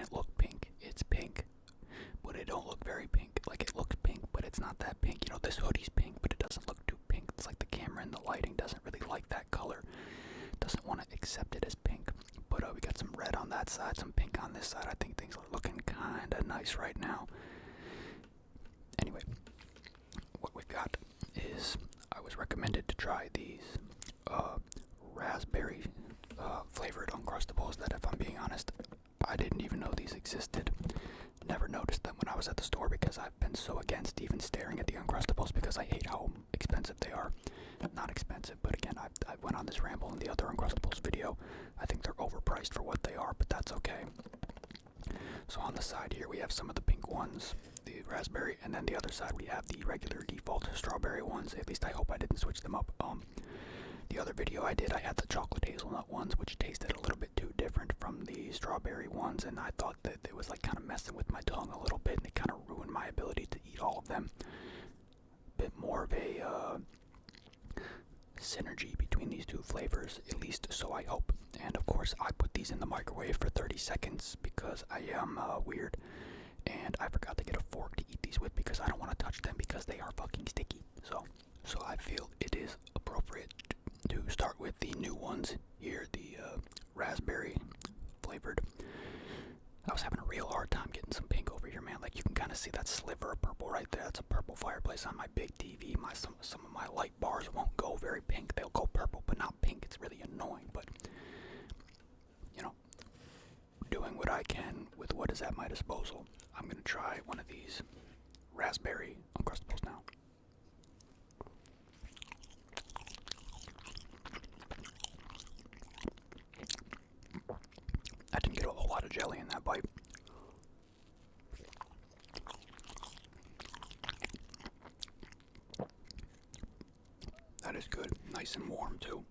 didn't look pink. It's pink, but it don't look very pink. Like, it looks pink, but it's not that pink. You know, this hoodie's pink, but it doesn't look too pink. It's like the camera and the lighting doesn't really like that color. Doesn't want to accept it as pink. But we got some red on that side, some pink on this side. I think things are looking kind of nice right now. Anyway, what we've got is, I was recommended to try these raspberry flavored Uncrustables that, if I'm being honest, I didn't even know these existed. Never noticed them when I was at the store because I've been so against even staring at the Uncrustables because I hate how expensive they are. Not expensive, but again, I went on this ramble in the other Uncrustables video. I think they're overpriced for what they are, but that's okay. So on the side here we have some of the pink ones, the raspberry, and then the other side we have the regular default strawberry ones. At least I hope I didn't switch them up. The other video I did, I had the chocolate hazelnut ones, which tasted a little bit too different from the strawberry ones, and I thought that it was like kind of messing with my tongue a little bit, and it kind of ruined my ability to eat all of them. Bit more of a synergy between these two flavors, at least so I hope. And of course, I put these in the microwave for 30 seconds because I am weird, and I forgot to get a fork to eat these with because I don't want to touch them because they are fucking sticky. So I feel it is appropriate to start with the new ones here, the raspberry flavored. I was having a real hard time getting some pink over here, man. Like, you can kind of see that sliver of purple right there. That's a purple fireplace on my big TV. Some of my light bars won't go very pink. They'll go purple, but not pink. It's really annoying, but, you know, doing what I can with what is at my disposal. I'm going to try one of these raspberry Uncrustables now. I didn't get a whole lot of jelly in that bite. That is good. Nice and warm, too.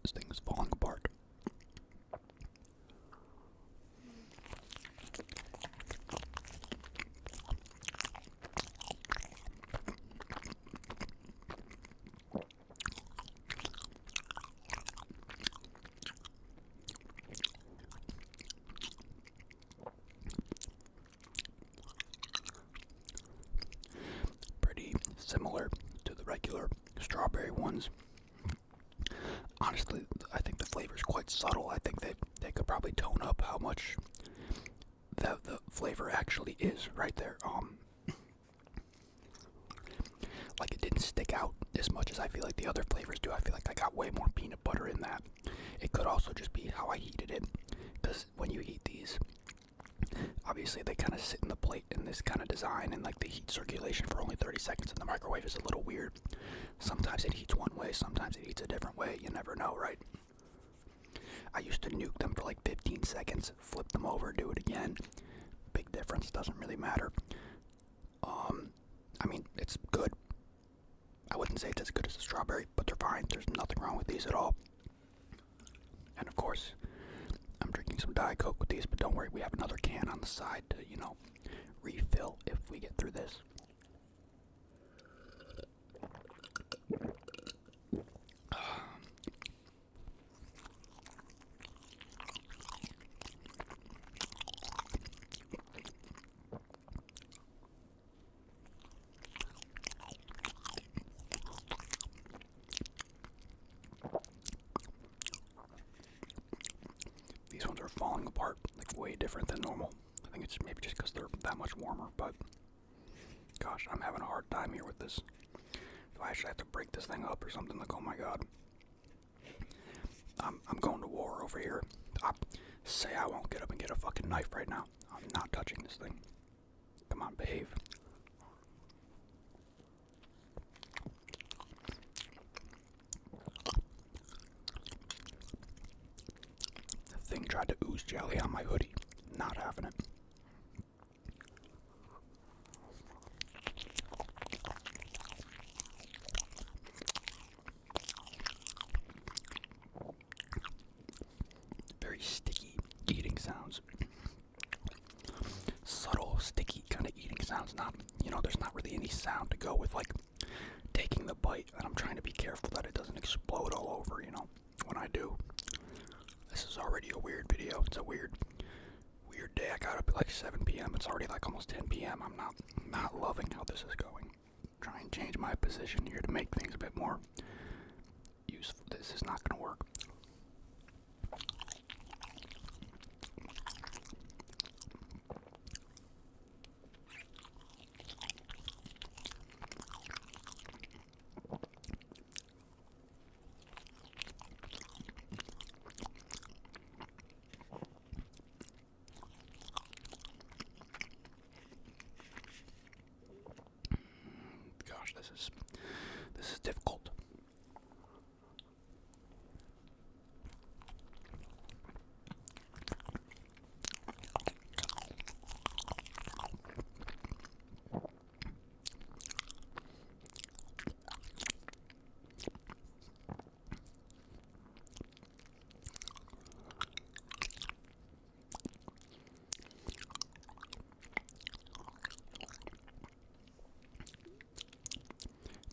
This thing is falling apart. Similar to the regular strawberry ones. Honestly, I think the flavor is quite subtle. I think that they could probably tone up how much the flavor actually is right there. Like, it didn't stick out as much as I feel like the other flavors do. I feel like I got way more peanut butter in that. It could also just be how I heated it, because when you heat these, obviously they kind of sit in the plate in this kind of design, and like the heat circulation for only 30 seconds in the microwave is a little weird. Sometimes it heats one way, sometimes it heats a different way. You never know, right? I used to nuke them for like 15 seconds, flip them over, do it again. Big difference, doesn't really matter. I mean, it's good. I wouldn't say it's as good as a strawberry, but they're fine. There's nothing wrong with these at all. And of course, I'm drinking some Diet Coke with these, but don't worry, we have another can on the side to, you know, refill if we get through this. These ones are falling apart, like, way different than normal. I think it's maybe just because they're that much warmer, but gosh, I'm having a hard time here with this. Do I actually have to break this thing up or something? Like, oh my god. I'm going to war over here. Say I won't get up and get a fucking knife right now. I'm not touching this thing. Come on, behave. The thing tried to ooze jelly on my hoodie. Not having it. Very sticky eating sounds. Subtle, sticky kind of eating sounds. Not, you know, there's not really any sound to go with, like, taking the bite, and I'm trying to be careful that it doesn't explode all over, you know, when I do. This is already a weird video. It's a weird day. I got up at like 7 p.m. It's already like almost 10 p.m. I'm not loving how this is going. Try and change my position here to make things a bit more useful. This is not going to work. Gosh, this is difficult.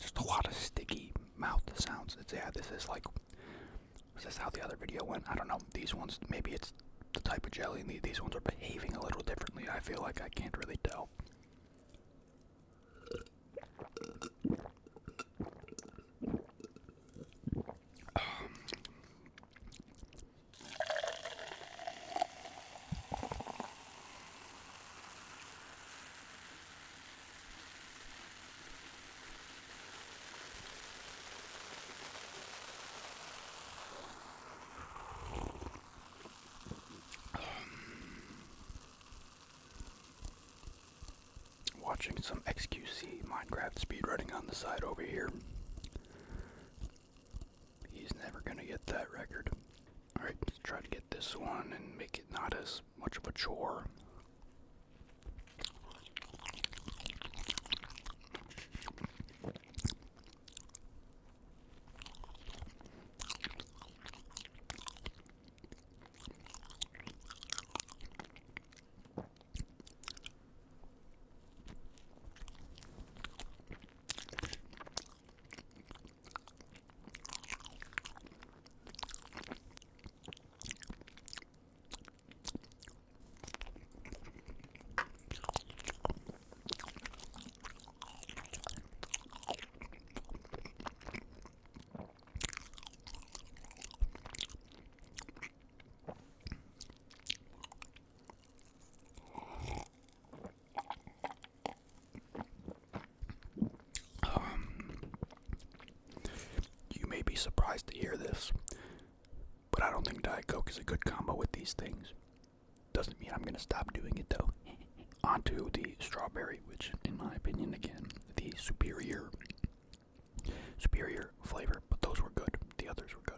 Just a lot of sticky mouth sounds. This is like, is this how the other video went? I don't know. These ones, maybe it's the type of jelly, and these ones are behaving a little differently. I feel like I can't really tell. Watching some XQC Minecraft speedrunning on the side over here. He's never gonna get that record. Alright, let's try to get this one and make it not as much of a chore. Be surprised to hear this, but I don't think Diet Coke is a good combo with these things. Doesn't mean I'm gonna stop doing it though. Onto the strawberry, which in my opinion, again, the superior flavor, but those were good. The others were good.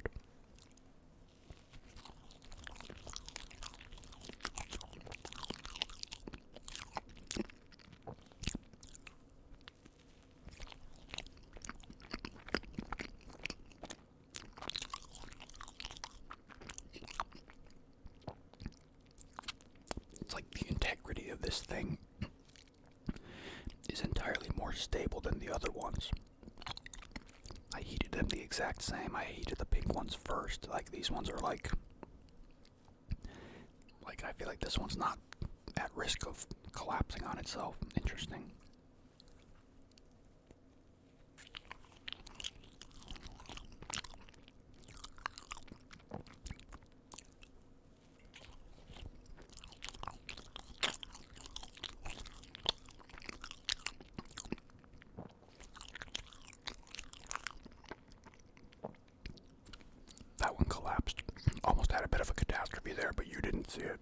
This thing is entirely more stable than the other ones. I heated them the exact same. I heated the pink ones first. Like, these ones are like I feel like this one's not at risk of collapsing on itself. Interesting. That one collapsed. Almost had a bit of a catastrophe there, but you didn't see it.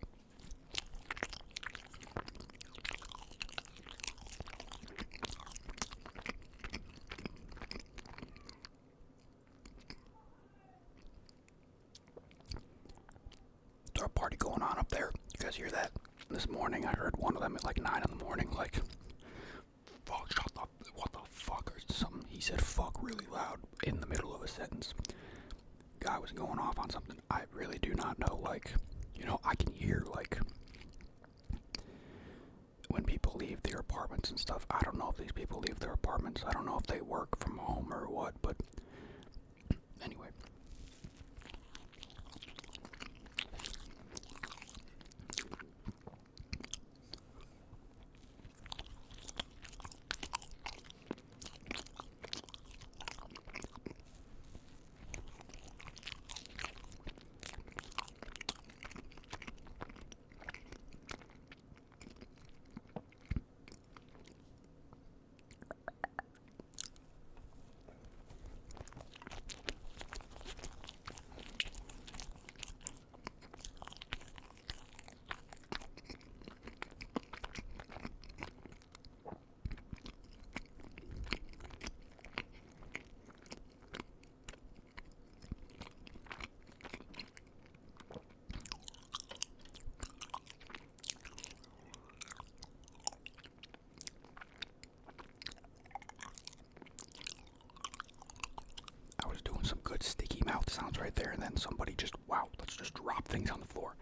There's a party going on up there. You guys hear that? This morning I heard one of them at like 9 in the morning, like, fuck, shut up, what the fuck, or something. He said fuck really loud in the middle of a sentence. Guy was going off on something. I really do not know, like, you know, I can hear, like, when people leave their apartments and stuff. I don't know if these people leave their apartments. I don't know if they work from home or what, but anyway. Some good sticky mouth sounds right there, and then somebody just, wow, let's just drop things on the floor.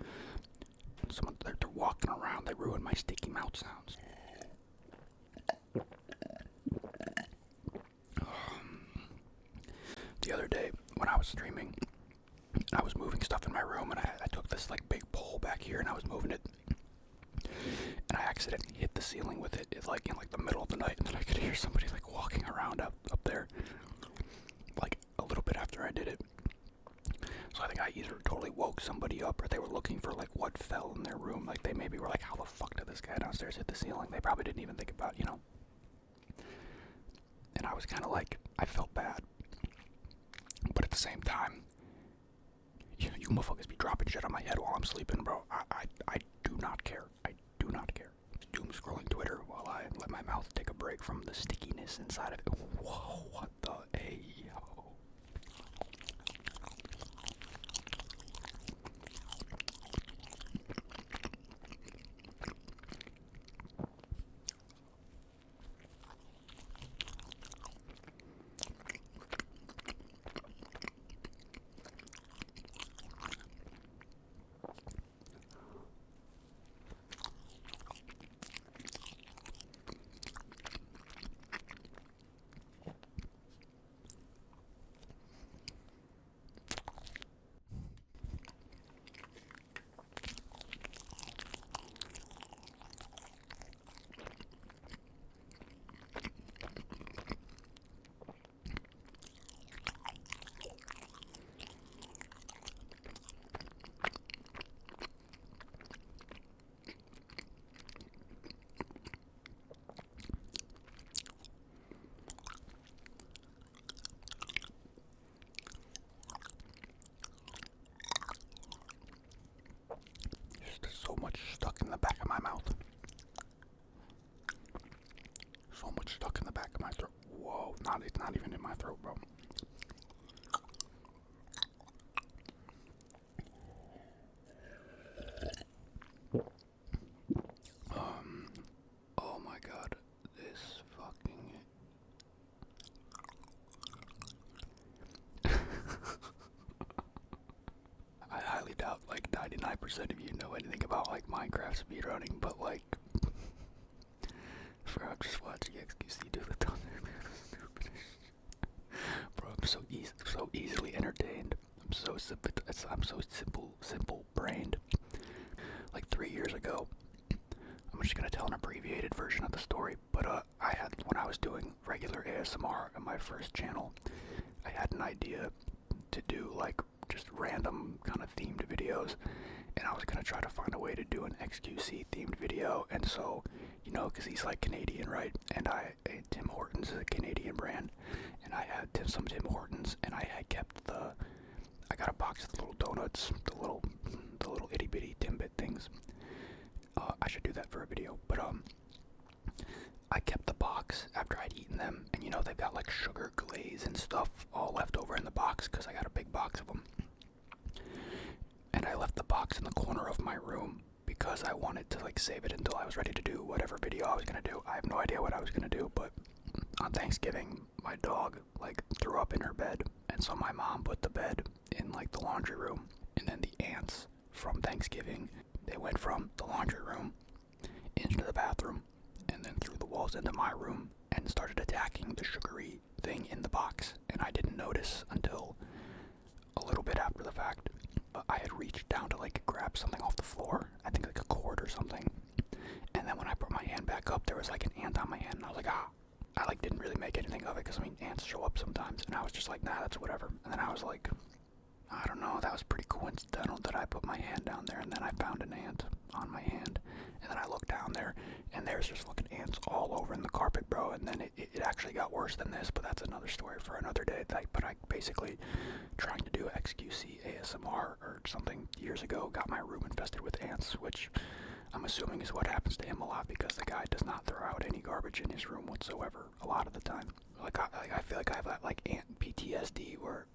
Someone, they're walking around, they ruin my sticky mouth sounds. The other day, when I was streaming, I was moving stuff in my room, and I took this, like, big pole back here, and I was moving it, and I accidentally hit the ceiling with it, like, in, like, the middle of the night, and then I could hear somebody, like, walking around up there. Like, a little bit after I did it. So I think I either totally woke somebody up, or they were looking for, like, what fell in their room. Like, they maybe were like, how the fuck did this guy downstairs hit the ceiling? They probably didn't even think about, you know. And I was kind of like, I felt bad. But at the same time, you motherfuckers be dropping shit on my head while I'm sleeping, bro. I do not care. I do not care. Doom scrolling Twitter while I let my mouth take a break from the stickiness inside of it. Whoa, what the A-yo. So much stuck in the back of my mouth. So much stuck in the back of my throat. Whoa, it's not even in my throat, bro. Oh my god, this fucking... I highly doubt, like, 99% of you know anything about, like, Minecraft speedrunning, but, like, I'm just watching XQC do the thunder. Bro, I'm so easily entertained. I'm so simple brained. Like 3 years ago, I'm just gonna tell an abbreviated version of the story, but when I was doing regular ASMR on my first channel, I had an idea to do, like, just random kind of themed videos, and I was gonna try to find a way to do an XQC themed video. And so, you know, because he's like Canadian, right? And Tim Hortons is a Canadian brand, and I had some Tim Hortons, and I had kept I got a box of the little donuts, the little itty bitty Timbit things. I should do that for a video, but I kept the box after I'd eaten them, and you know, they've got like sugar glaze and stuff all left over in the box because I got a big box of them. And I left the box in the corner of my room because I wanted to, like, save it until I was ready to do whatever video I was gonna do. I have no idea what I was gonna do, but on Thanksgiving, my dog, like, threw up in her bed, and so my mom put the bed in, like, the laundry room, and then the ants from Thanksgiving, they went from the laundry room into the bathroom and then through the walls into my room and started attacking the sugary thing in the box. And I didn't notice until a little bit after the fact. I had reached down to like grab something off the floor, I think like a cord or something. And then when I put my hand back up, there was like an ant on my hand, and I was like, ah. I like didn't really make anything of it because I mean ants show up sometimes, and I was just like, nah, that's whatever. And then I was like, I don't know, that was pretty coincidental that I put my hand down there and then I found an ant on my hand. And then I looked down there and there's just fucking ants all over in the carpet, bro. And then it actually got worse than this, but that's another story for another day. But I basically, trying to do XQC ASMR or something years ago, got my room infested with ants, which I'm assuming is what happens to him a lot because the guy does not throw out any garbage in his room whatsoever a lot of the time. Like I feel like I have that like ant PTSD where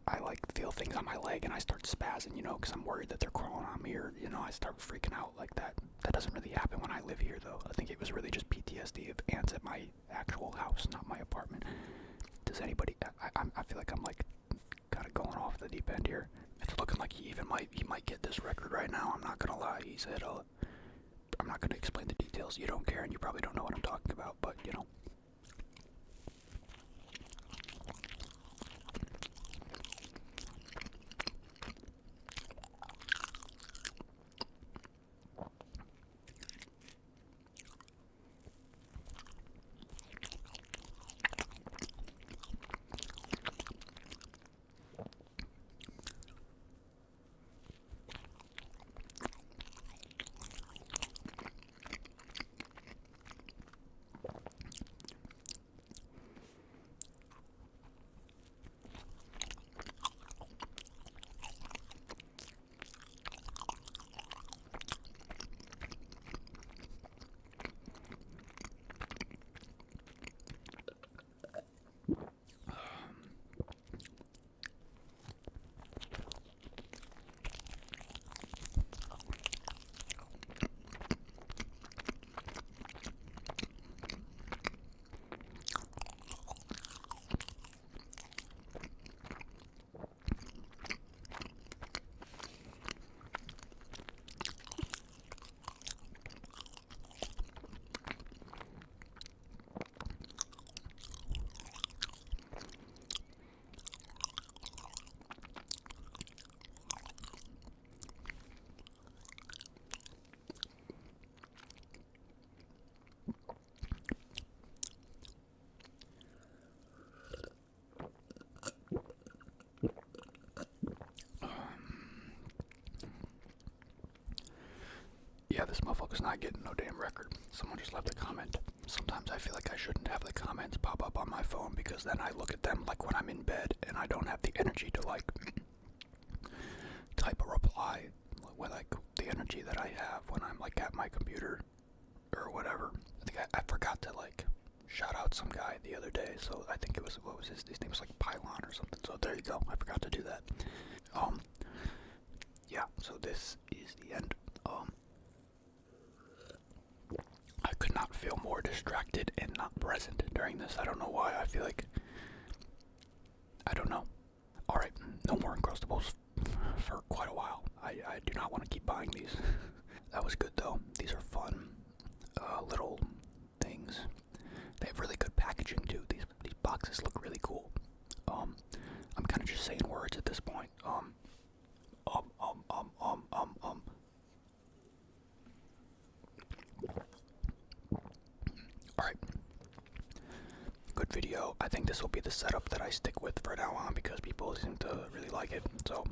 I like feel things on my leg and I start spazzing, you know, because I'm worried that they're crawling on me, or you know, I start freaking out like that. That doesn't really happen when I live here though. I think it was really just PTSD of ants at my actual house, not my apartment. Does anybody? I feel like I'm like kind of going off the deep end here. It's looking like he might get this record right now. I'm not gonna lie. He said, I'm not gonna explain the details. You don't care, and you probably don't know what I'm talking about, but you know. Yeah, this motherfucker's not getting no damn record. Someone just left a comment. Sometimes I feel like I shouldn't have the comments pop up on my phone because then I look at them like when I'm in bed and I don't have the energy to like type a reply with like the energy that I have when I'm like at my computer or whatever. I think I forgot to like shout out some guy the other day, so I think it was, what was his name was like Pylon or something, so there you go, I forgot to do that. Yeah, so this is the end. I could not feel more distracted and not present during this. I don't know why. I feel like, I don't know. Alright, no more Uncrustables for quite a while. I do not want to keep buying these. That was good though. These are fun little things. They have really good packaging too. These boxes look really cool. I'm kind of just saying words at this point. Alright. Good video. I think this will be the setup that I stick with for now on because people seem to really like it. So